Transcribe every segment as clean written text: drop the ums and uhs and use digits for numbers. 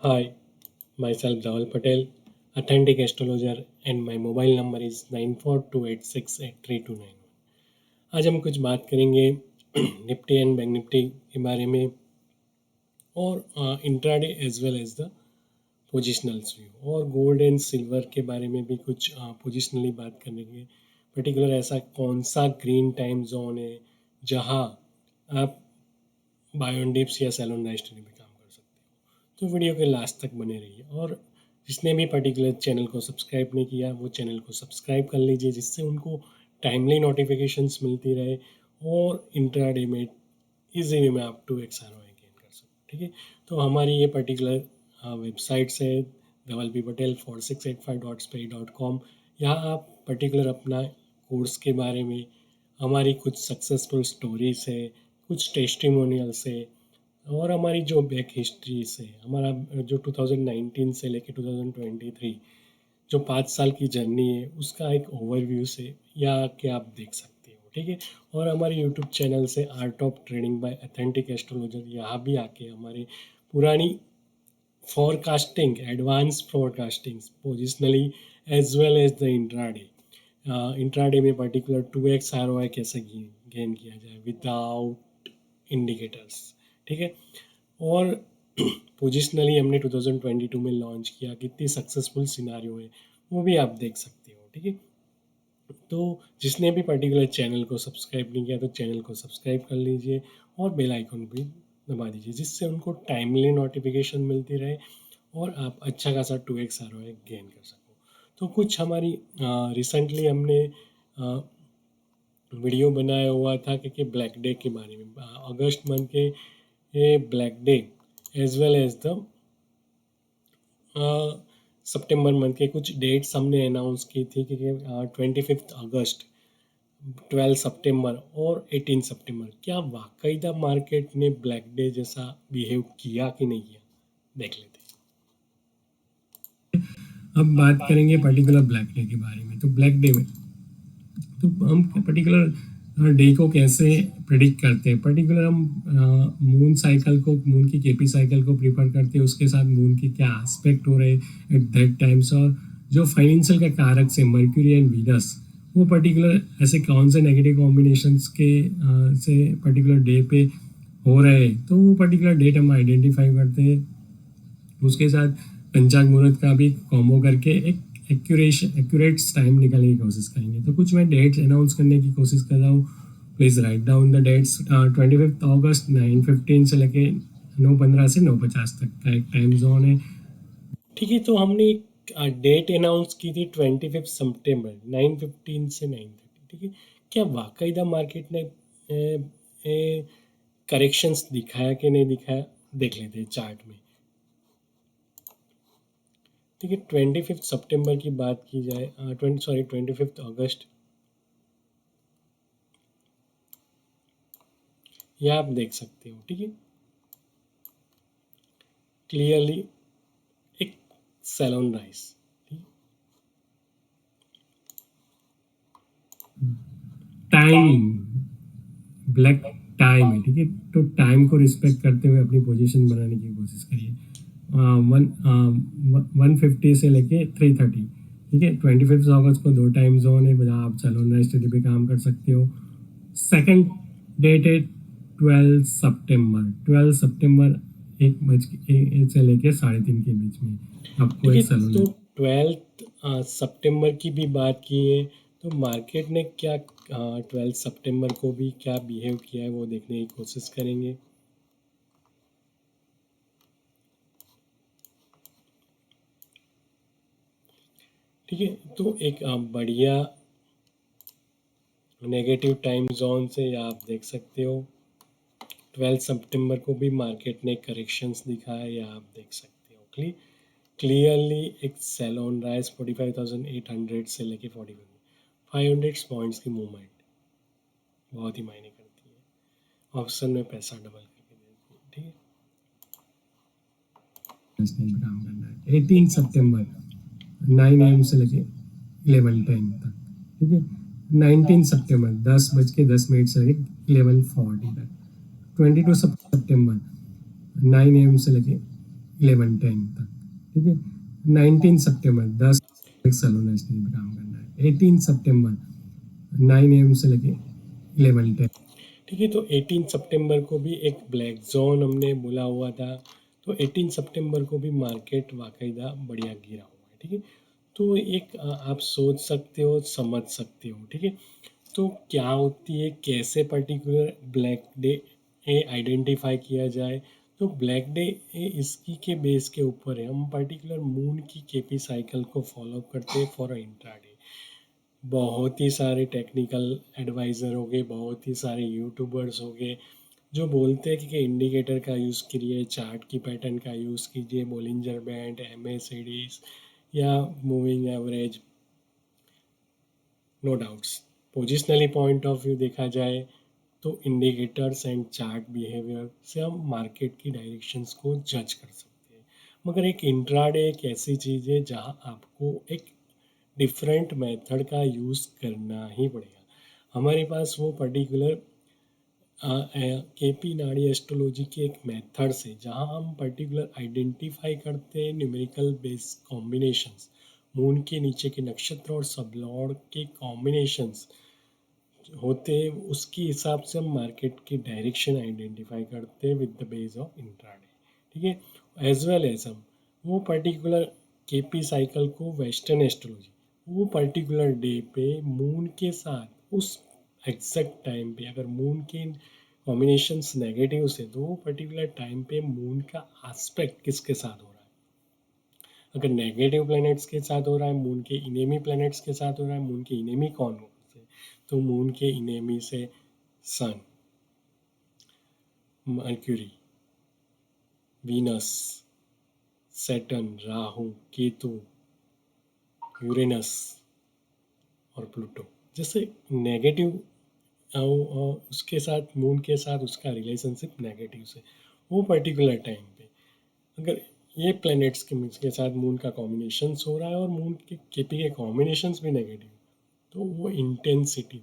Hi, myself Dhaval Patel, authentic astrologer, and my mobile number is 9428683291। आज हम कुछ बात करेंगे निफ्टी एंड बैंक निफ्टी के बारे में और intraday as well as the positionals view और गोल्ड एंड सिल्वर के बारे में भी कुछ पोजिशनली बात करेंगे। पर्टिकुलर ऐसा कौन सा ग्रीन टाइम जोन है जहां आप बाय ऑन डिप्स या सेल ऑन राइस ट्रेडिंग में काम कर सकते हो। तो वीडियो के लास्ट तक बने रहिए और जिसने भी पर्टिकुलर चैनल को सब्सक्राइब नहीं किया वो चैनल को सब्सक्राइब कर लीजिए, जिससे उनको टाइमली नोटिफिकेशंस मिलती रहे और इंट्राडे में इजी वे में आप 2x ROI गेन कर सको। ठीक है, तो हमारी ये पर्टिकुलर वेबसाइट्स है dhavalbpatel4685.spay.com। यहाँ आप पर्टिकुलर अपना कोर्स के बारे में, हमारी कुछ सक्सेसफुल स्टोरीज है, कुछ टेस्टिमोनियल्स है और हमारी जो बैक हिस्ट्री से हमारा जो 2019 से लेके 2023 जो 5 साल की जर्नी है उसका एक ओवरव्यू से या के आप देख सकते हो। ठीक है, और हमारे यूट्यूब चैनल से art of trading by authentic astrologer, यहाँ भी आके हमारे पुरानी forecasting, advance forecasting positionally as well as the intraday, intraday में पर्टिकुलर 2x ROI कैसे गेन किया जाए विदाउट इंडिकेटर्स। ठीक है, और पोजिशनली हमने 2022 में लॉन्च किया, कितनी सक्सेसफुल सिनारियो है वो भी आप देख सकते हो। ठीक है, तो जिसने भी पर्टिकुलर चैनल को सब्सक्राइब नहीं किया तो चैनल को सब्सक्राइब कर लीजिए और बेल आइकन भी दबा दीजिए, जिससे उनको टाइमली नोटिफिकेशन मिलती रहे और आप अच्छा खासा 2x ROI गेन कर सको। तो कुछ हमारी रिसेंटली हमने वीडियो बनाया हुआ था कि ब्लैक डे के बारे में, अगस्त मंथ के ये black day as well as the सितंबर मंथ के कुछ डेट्स हमने अनाउंस की थी कि 25 अगस्त, 12 सितंबर और 18 सितंबर क्या वाकईदा मार्केट ने ब्लैक डे जैसा बिहेव किया कि नहीं किया, देख लेते हैं। अब बात करेंगे पर्टिकुलर ब्लैक डे के बारे में। तो ब्लैक डे में तो हम पर्टिकुलर डे को कैसे प्रिडिक्ट करते हैं। पर्टिकुलर हम मून साइकिल को, मून की केपी साइकिल को प्रिफर करते हैं, उसके साथ मून के क्या एस्पेक्ट हो रहे हैं एट दैट टाइम्स, और जो फाइनेंशियल का कारक से मर्क्यूरी एंड वीनस, वो पर्टिकुलर ऐसे कौन से नेगेटिव कॉम्बिनेशंस के से पर्टिकुलर डे पे हो रहे हैं, तो वो पर्टिकुलर डेट हम आइडेंटिफाई करते हैं। उसके साथ पंचांग मुहूर्त का भी कॉम्बो करके एक एक्यूरेट टाइम निकालने की कोशिश करेंगे। तो कुछ मैं डेट्स अनाउंस करने की कोशिश कर रहा हूँ, please write down the dates. 25 अगस्त 9:15 से लेके 9:15 से 9:50 तक का एक टाइम जोन है। ठीक है, तो हमने डेट अनाउंस की थी 25 सितंबर 9:15 से 9:30। ठीक है, क्या वाकईदा मार्केट ने करेक्शंस दिखाया कि नहीं दिखाया, देख लेते हैं चार्ट में। ठीक है, 25 सितंबर की बात की जाए, 25 अगस्त, यह आप देख सकते हो। ठीक है, क्लियरली एक sell on rise, time black time है। ठीक है, तो टाइम को रिस्पेक्ट करते हुए अपनी पोजीशन बनाने की कोशिश करिए। 150 से लेके 3:30। ठीक है, 25 अगस्त को 2 टाइम जोन है जहाँ आप सेल ऑन राइस ट्रेडिंग पे काम कर सकते हो। सेकंड डेट है 12 सितंबर। 12 सितंबर 1 से लेके 3:30 के बीच में आपको एक सेल ऑन। तो 12 सितंबर की भी बात की है, तो मार्केट ने क्या 12 सितंबर को भी क्या बिहेव किया है वो देखने की कोशिश करेंगे। ठीक है, तो एक बढ़िया नेगेटिव टाइम जोन से आप देख सकते हो 12 सितंबर को भी मार्केट ने करेक्शंस दिखाया, या आप देख सकते हो क्लियरली एक सेल ऑन राइज 45,800 से लेके 500 पॉइंट्स की मूवमेंट बहुत ही मायने करती है, ऑप्शन में पैसा डबल करके देती है। ठीक है, 18 सितंबर 9 AM से लेके 11:10 तक। ठीक है, 19 सितंबर 10:10 से लेके 11:40 तक। 22 सितंबर 9 AM से लेके 11-10 तक, ठीक है। 19 सितंबर 10 सलोना स्टील पे काम करना है। 18 सितंबर 9 AM से लेके 11-10। ठीक है, तो 18 सितंबर को भी एक ब्लैक जोन हमने बोला हुआ था, तो 18 सितंबर को भी मार्केट वाकईदा बढ़िया गिरा हुआ है, ठीक है। तो एक आप सोच सकते हो, समझ सकते हो, ठीक है। तो क्या होती है, कैसे पर्टिकुलर ब्लैक डे आइडेंटिफाई किया जाए, तो ब्लैक डे इसकी के बेस के ऊपर है, हम पर्टिकुलर मून की केपी साइकिल को फॉलो करते हैं फॉर इंट्राडे। बहुत ही सारे टेक्निकल एडवाइज़र हो गए, बहुत ही सारे यूट्यूबर्स हो गए जो बोलते हैं कि इंडिकेटर का यूज़ करिए, चार्ट की पैटर्न का यूज़ कीजिए, बोलिंजर बैंड, MACDs या moving average. No doubts, positionally point of view देखा जाए तो इंडिकेटर्स एंड चार्ट बिहेवियर से हम मार्केट की डायरेक्शंस को जज कर सकते हैं। मगर एक इंट्राडे एक ऐसी चीज़ है जहां आपको एक डिफरेंट मेथड का यूज़ करना ही पड़ेगा। हमारे पास वो पर्टिकुलर केपी नाड़ी एस्ट्रोलॉजी के एक मेथड से जहां हम पर्टिकुलर आइडेंटिफाई करते हैं न्यूमेरिकल बेस कॉम्बिनेशंस, मून के नीचे के नक्षत्र और सबलॉर्ड के कॉम्बिनेशंस होते हैं, उसके हिसाब से हम मार्केट की डायरेक्शन आइडेंटिफाई करते हैं with the base of intraday, ठीक है। एज वेल एज हम वो पर्टिकुलर केपी साइकिल को वेस्टर्न एस्ट्रोलॉजी वो पर्टिकुलर डे पे मून के साथ उस एग्जैक्ट टाइम पे अगर मून के कॉम्बिनेशंस नेगेटिव से तो वो पर्टिकुलर टाइम पे मून का एस्पेक्ट किसके साथ हो रहा है। अगर नेगेटिव प्लैनेट्स के साथ हो रहा है, मून के इनेमी प्लैनेट्स के साथ हो रहा है, मून के इनेमी कौन हो से, तो मून के इनेमी से sun, Mercury, Venus, Saturn, Rahu, Ketu, Uranus और प्लूटो जैसे नेगेटिव उसके साथ मून के साथ उसका रिलेशनशिप नेगेटिव से वो पर्टिकुलर टाइम पे अगर ये प्लैनेट्स के साथ मून का कॉम्बिनेशंस हो रहा है और मून के केपी के कॉम्बिनेशंस भी नेगेटिव, तो वो इंटेंसिटी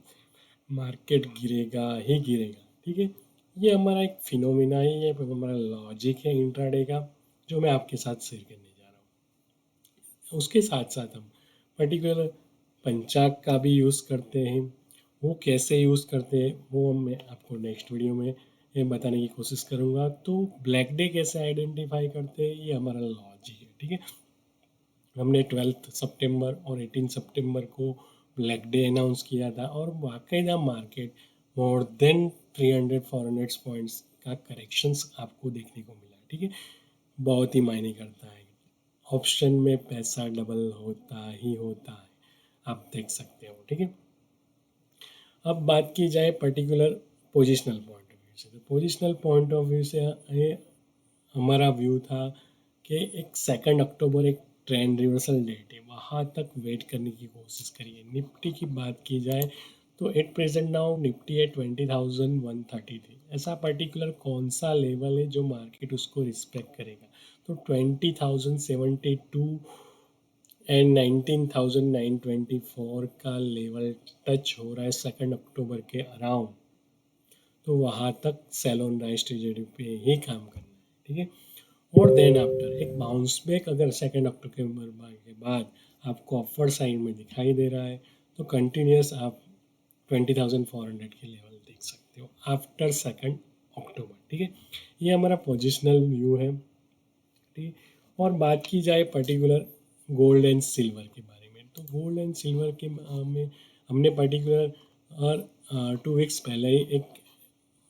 मार्केट गिरेगा ही गिरेगा, ठीक है। ये हमारा एक फिनोमिना है, ये हमारा लॉजिक है इंट्राडे का जो मैं आपके साथ शेयर करने जा रहा हूँ। उसके साथ साथ हम पर्टिकुलर पंचाग का भी यूज़ करते हैं। वो कैसे यूज़ करते हैं वो मैं आपको नेक्स्ट वीडियो में ये बताने की कोशिश करूँगा। तो ब्लैक डे कैसे आइडेंटिफाई करते हैं ये हमारा लॉजिक है, ठीक है। हमने 12 सितंबर और 18 सितंबर को ब्लैक डे अनाउंस किया था और बाकायदा मार्केट मोर देन 300-400 पॉइंट्स का करेक्शंस आपको देखने को मिला, ठीक है। बहुत ही मायने करता है, ऑप्शन में पैसा डबल होता ही होता है, आप देख सकते हो, ठीक है। अब बात की जाए particular positional point of view से, तो पोजिशनल पॉइंट ऑफ व्यू से ये हमारा व्यू था कि एक 2 अक्टूबर एक ट्रेंड रिवर्सल डेट है, वहाँ तक वेट करने की कोशिश करिए। निफ्टी की बात की जाए तो एट प्रेजेंट नाउ निफ्टी है 20,133, ऐसा पर्टिकुलर कौन सा लेवल है जो मार्केट उसको रिस्पेक्ट करेगा, तो 20,072 एंड 19,924 का लेवल टच हो रहा है 2 अक्टूबर के अराउंड, तो वहाँ तक सेलोन राइस ट्रेजेडी पे ही काम करना है, ठीक है। और देन आफ्टर एक बाउंस बैक अगर 2 अक्टूबर के बाद आपको अपर साइड में दिखाई दे रहा है तो कंटिन्यूस आप 20,400 के लेवल देख सकते हो आफ्टर 2 अक्टूबर, ठीक है। ये हमारा पोजिशनल व्यू है, ठीक है। और बात की जाए पर्टिकुलर गोल्ड एंड सिल्वर के बारे में, तो गोल्ड एंड सिल्वर के में हमने पर्टिकुलर और 2 वीक्स पहले ही एक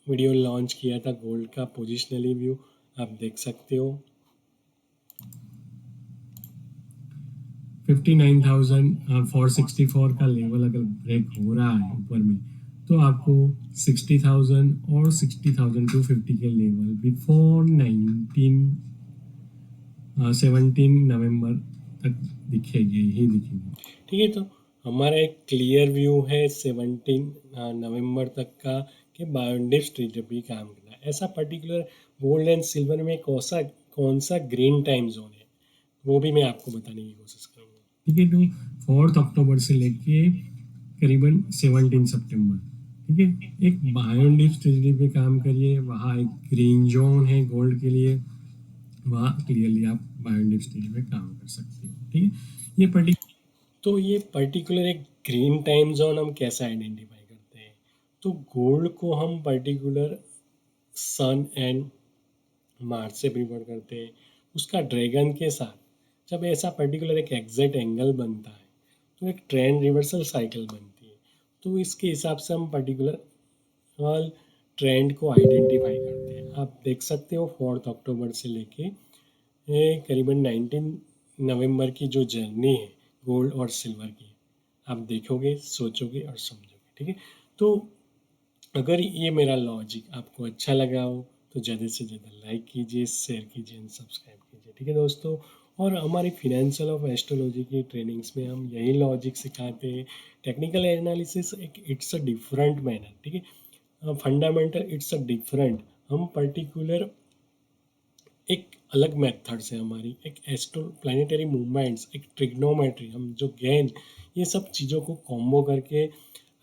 वीडियो लॉन्च किया था गोल्ड का पोजिशनली व्यू, आप देख सकते हो। 59,464 का लेवल अगर ब्रेक हो रहा है ऊपर में तो आपको 60,000 और 60,250 के लेवल बिफोर 17 नवंबर तक दिखेंगे ही दिखेंगे, ठीक है। तो हमारा एक क्लियर व्यू है 17 नवंबर तक का कि बायोंडिप स्ट्रीट भी काम करना है। ऐसा पर्टिकुलर गोल्ड एंड सिल्वर में कौन सा ग्रीन टाइम जोन है वो भी मैं आपको बताने की कोशिश करूँगा, ठीक है। तो 4 अक्टूबर से लेके करीबन 17 सितंबर, ठीक है, एक बायोंडिप स्ट्रेटजी पे काम करिए। वहाँ एक ग्रीन जोन है गोल्ड के लिए वहाँ क्लियरली आप बायोडिप स्टडी में काम कर सकते हो। ठीक है, ये पर्टिकुलर तो ये पर्टिकुलर एक ग्रीन टाइम जोन हम कैसे आइडेंटिफाई करते हैं? तो गोल्ड को हम पर्टिकुलर सन एंड मार्च से प्रिफर करते हैं। उसका ड्रैगन के साथ जब ऐसा पर्टिकुलर एक एग्जैक्ट एंगल बनता है तो एक ट्रेंड रिवर्सल साइकिल बनती है। तो इसके हिसाब से हम पर्टिकुलर ऑल ट्रेंड को आइडेंटिफाई करते हैं। आप देख सकते हो 4 अक्टूबर से लेके ये करीबन 19 नवंबर की जो जर्नी है गोल्ड और सिल्वर की, आप देखोगे, सोचोगे और समझोगे। ठीक है, तो अगर ये मेरा लॉजिक आपको अच्छा लगा हो तो ज़्यादा से ज़्यादा लाइक कीजिए, शेयर कीजिए एंड सब्सक्राइब कीजिए। ठीक है दोस्तों, और हमारी फिनेंशियल ऑफ एस्ट्रोलॉजी की ट्रेनिंग्स में हम यही लॉजिक सिखाते हैं। टेक्निकल एनालिसिस एक इट्स अ डिफरेंट मैनर, ठीक है, फंडामेंटल इट्स अ डिफरेंट। हम पर्टिकुलर एक अलग मेथड से हमारी एक एस्ट्रो प्लानिटरी मूवमेंट्स, एक ट्रिग्नोमेट्री, हम जो गैन, ये सब चीज़ों को कॉम्बो करके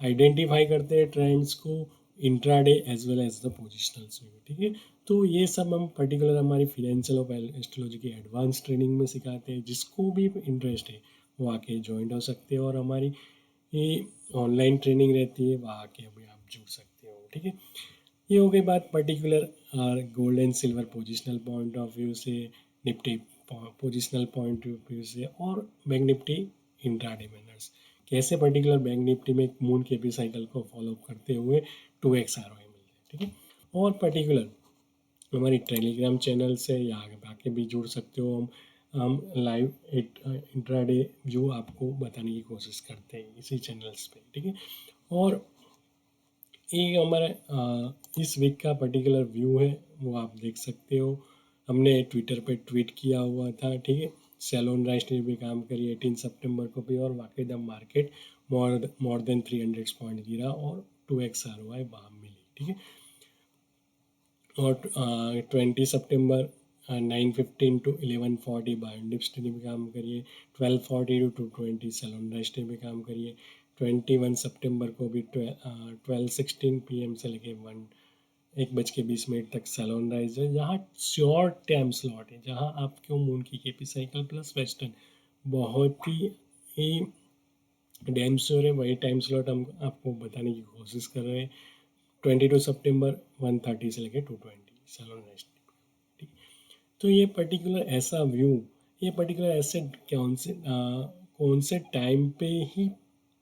आइडेंटिफाई करते हैं ट्रेंड्स को intraday as well as the positionals में। ठीक है, तो ये सब हम पर्टिकुलर हमारी फिनेंशियल ऑफ एस्ट्रोलॉजी की एडवांस ट्रेनिंग में सिखाते हैं। जिसको भी इंटरेस्ट है वो आके ज्वाइन हो सकते हैं, और हमारी ये ऑनलाइन ट्रेनिंग रहती है, वहाँ आके अभी आप जुड़ सकते हो। ठीक है, ये हो गई बात particular gold and silver positional point of view से, Nifty positional point of view से, और बैंक निफ्टी इंट्राडे मैनर्स कैसे पर्टिकुलर बैंक निफ्टी में एक मून के पी साइकिल को फॉलो करते हुए 2x ROI मिल जाए। ठीक है, और पर्टिकुलर हमारी टेलीग्राम चैनल से या आगे आके भी जुड़ सकते हो। हम लाइव इंट्राडे व्यू आपको बताने की कोशिश करते हैं इसी चैनल्स पे। ठीक है, और ये हमारा इस वीक का पर्टिकुलर व्यू है, वो आप देख सकते हो। हमने ट्विटर पे ट्वीट किया हुआ था। ठीक है, सैलून राइस ने भी काम करी 18 सितंबर को भी, और वाकई the market more than 300 point गिरा और 2x ROI वहाँ मिली। ठीक है, और 20 सितंबर 9:15 to 11:40 बायोडिप्स ने भी काम करिए, 12:40 to 2:20 सैलून राइस ने भी काम करिए। 21 सितंबर को भी 12:16 PM से लेके 1:20 तक सैलून राइज है। यहाँ श्योर टाइम स्लॉट है, जहाँ आपको मून की केपी साइकिल प्लस वेस्टर्न बहुत ही डैम श्योर है। वही टाइम स्लॉट हम आपको बताने की कोशिश कर रहे हैं। 22 सितंबर 1:30 से लेकर 2:20 सैलून राइज। ठीक, तो ये पर्टिकुलर ऐसा व्यू, ये पर्टिकुलर ऐसे कौन से टाइम पे ही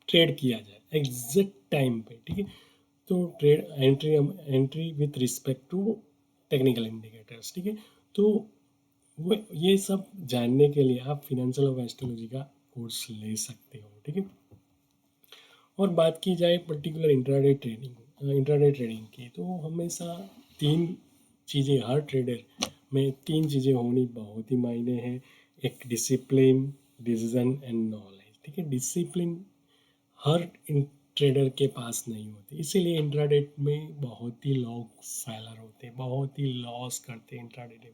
ट्रेड किया जाए, एग्जैक्ट टाइम पे। ठीक है, तो trade entry with respect to technical indicators. ठीक है, तो वो ये सब जानने के लिए आप फिनेंशियल ऑफ एस्ट्रोलॉजी का कोर्स ले सकते हो। ठीक है, और बात की जाए पर्टिकुलर इंट्राडे ट्रेडिंग की, तो हमेशा तीन चीज़ें, हर ट्रेडर में तीन चीज़ें होनी बहुत ही मायने हैं। एक डिसिप्लिन, डिसीजन एंड नॉलेज। ठीक है, डिसिप्लिन हर ट्रेडर के पास नहीं होती, इसीलिए इंट्राडे में बहुत ही लोग फेलर होते हैं, बहुत ही लॉस करते हैं इंट्राडे में।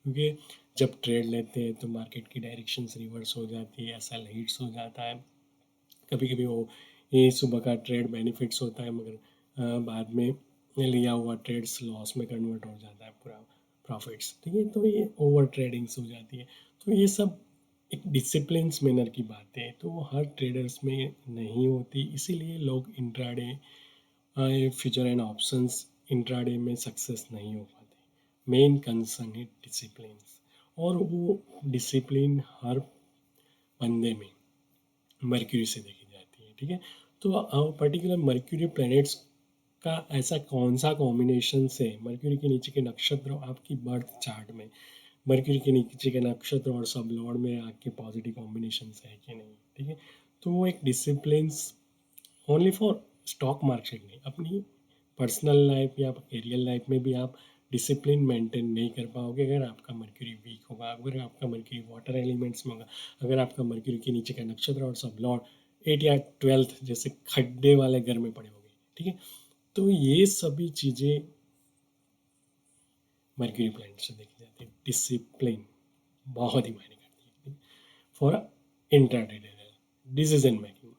क्योंकि जब ट्रेड लेते हैं तो मार्केट की डायरेक्शंस रिवर्स हो जाती है, ऐसा हिट्स हो जाता है। कभी कभी वो ये सुबह का ट्रेड बेनिफिट्स होता है, मगर बाद में लिया हुआ ट्रेड्स लॉस में कन्वर्ट हो जाता है पूरा प्रॉफिट्स। ठीक है, तो ये ओवर ट्रेडिंग्स हो जाती है। तो ये सब एक डिसिप्लिन मैनर की बात है, तो वो हर ट्रेडर्स में नहीं होती, इसीलिए लोग intraday future and options intraday में सक्सेस नहीं हो पाते। मेन कंसर्न है डिसिप्लिन, और वो डिसिप्लिन हर बंदे में मर्क्यूरी से देखी जाती है। ठीक है, तो पर्टिकुलर मर्क्यूरी प्लैनेट्स का ऐसा कौन सा कॉम्बिनेशन से मर्क्यूरी के नीचे के नक्षत्र आपकी बर्थ चार्ट में, मर्क्यूरी के नीचे के नक्षत्र और सब लॉर्ड में आपके पॉजिटिव कॉम्बिनेशन है कि नहीं। ठीक है, तो वो एक discipline only for stock market नहीं, अपनी पर्सनल लाइफ या करियर लाइफ में भी आप डिसिप्लिन मेंटेन नहीं कर पाओगे अगर आपका मर्क्यूरी वीक होगा, अगर आपका मर्क्यूरी वाटर एलिमेंट्स में होगा, अगर आपका मर्क्यूरी के नीचे का नक्षत्र और सब लॉर्ड 8 या 12 जैसे खड्डे वाले घर में पड़े होंगे। ठीक है, तो ये सभी चीज़ें मर्क्यूरी प्लैनेट से देखी जाती है। डिसिप्लिन बहुत ही मायने करती है for intraday decision making.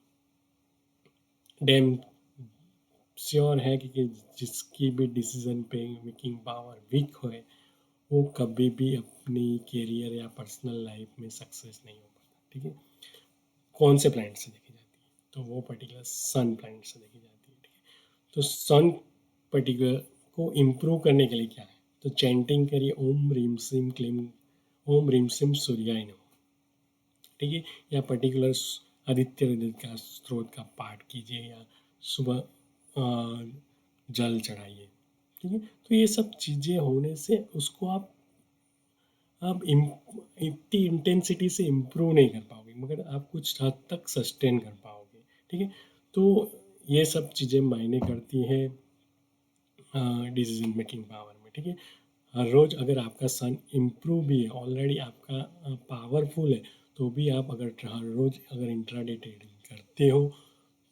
Damn sure है कि जिसकी भी डिसीजन पे मेकिंग पावर वीक है वो कभी भी अपनी करियर या पर्सनल लाइफ में सक्सेस नहीं हो पाता, ठीक है। कौन से प्लैनेट से देखी जाती है, तो वो पर्टिकुलर सन प्लैनेट से देखी जाती है, ठीक है। तो सन पर्टिकुलर को इम्प्रूव करने के लिए क्या है, तो चैंटिंग करिए ओम रीम सिम क्लीम, ओम रीम सिम सूर्याय नमः, ठीक है। या पर्टिकुलर आदित्य हृदय का स्रोत का पाठ कीजिए, या सुबह जल चढ़ाइए, ठीक है। तो ये सब चीज़ें होने से उसको आप इतनी इंटेंसिटी से इम्प्रूव नहीं कर पाओगे, मगर आप कुछ हद तक सस्टेन कर पाओगे, ठीक है। तो ये सब चीज़ें मायने करती है डिसीजन मेकिंग पावर में, ठीक है। हर रोज़ अगर आपका सन इम्प्रूव भी है, ऑलरेडी आपका पावरफुल है, तो भी आप अगर हर रोज़ अगर इंट्राडे ट्रेडिंग करते हो,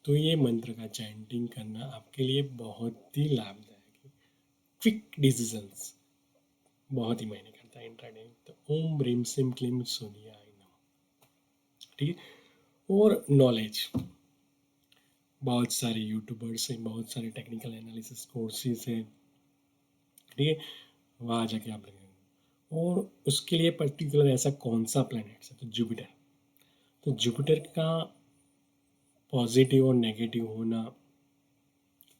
तो ये मंत्र का चैंटिंग करना आपके लिए बहुत ही लाभदायक है। क्विक डिसीजंस बहुत ही मायने करता है इंट्राडे, तो ओम ह्रीम सिम क्लीम सूर्याय नमः, ठीक है। और नॉलेज, बहुत सारे यूट्यूबर्स हैं, बहुत सारे टेक्निकल एनालिसिस कोर्सेज हैं, ठीक है। वहाँ जाके आप लगेंगे। और उसके लिए पर्टिकुलर ऐसा कौन सा प्लैनेट है, तो जुपिटर। तो जुपिटर का पॉजिटिव और नेगेटिव होना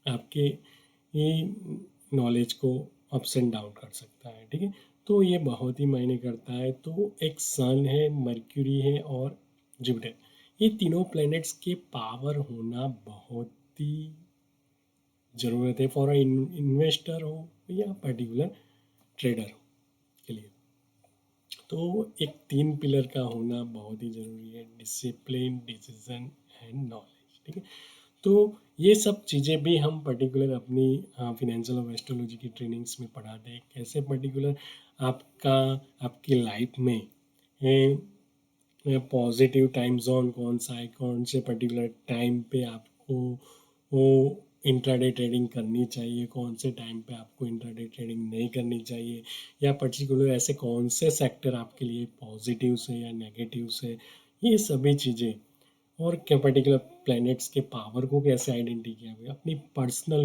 आपके ये नॉलेज को अप्स एंड डाउन कर सकता है, ठीक है। तो ये बहुत ही मायने करता है। तो एक सन है, मर्क्यूरी है और जुपिटर, ये तीनों प्लैनेट्स के पावर होना बहुत ही ज़रूरत है फॉर इन्वेस्टर हो या पर्टिकुलर ट्रेडर हो के लिए। तो एक 3 पिलर का होना बहुत ही ज़रूरी है, डिसिप्लिन, डिसीजन एंड नॉलेज, ठीक है। तो ये सब चीज़ें भी हम पर्टिकुलर अपनी फिनेंशियल और एस्ट्रोलॉजी की ट्रेनिंग्स में पढ़ाते हैं, कैसे पर्टिकुलर आपका आपकी लाइफ में पॉजिटिव टाइम जोन कौन सा है, कौन से पर्टिकुलर टाइम पे आपको वो इंट्राडे ट्रेडिंग करनी चाहिए, कौन से टाइम पे आपको इंट्राडे ट्रेडिंग नहीं करनी चाहिए, या पर्टिकुलर ऐसे कौन से सेक्टर आपके लिए पॉजिटिव से या नेगेटिव से, ये सभी चीज़ें। और क्या पर्टिकुलर प्लैनेट्स के पावर को कैसे आइडेंटिटी किया गया, अपनी पर्सनल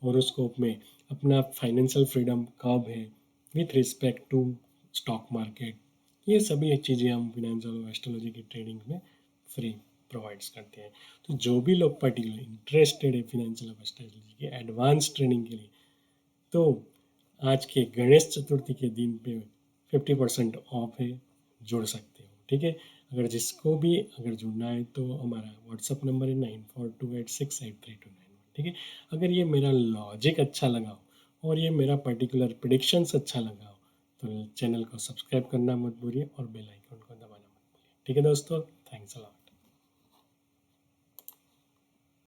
होरोस्कोप में अपना फाइनेंशियल फ्रीडम कब है with respect to stock market, ये सभी चीज़ें हम फिनेंशियल और एस्ट्रोलॉजी की ट्रेनिंग में फ्री प्रोवाइड्स करते हैं। तो जो भी लोग पर्टिकुलर इंटरेस्टेड है फिनेंशियल और एस्ट्रोलॉजी के एडवांस ट्रेनिंग के लिए, तो आज के गणेश चतुर्थी के दिन पे 50% ऑफ है, जुड़ सकते हो, ठीक है। अगर जिसको भी अगर जुड़ना है तो हमारा व्हाट्सअप नंबर है 9428683291, ठीक है। अगर ये मेरा लॉजिक अच्छा लगा हो और ये मेरा पर्टिकुलर प्रिडिक्शंस अच्छा लगा हो, तो चैनल को सब्सक्राइब करना मत भूलिए और बेल आइकन को दबाना मत भूलिए, ठीक है दोस्तों। Thanks a lot.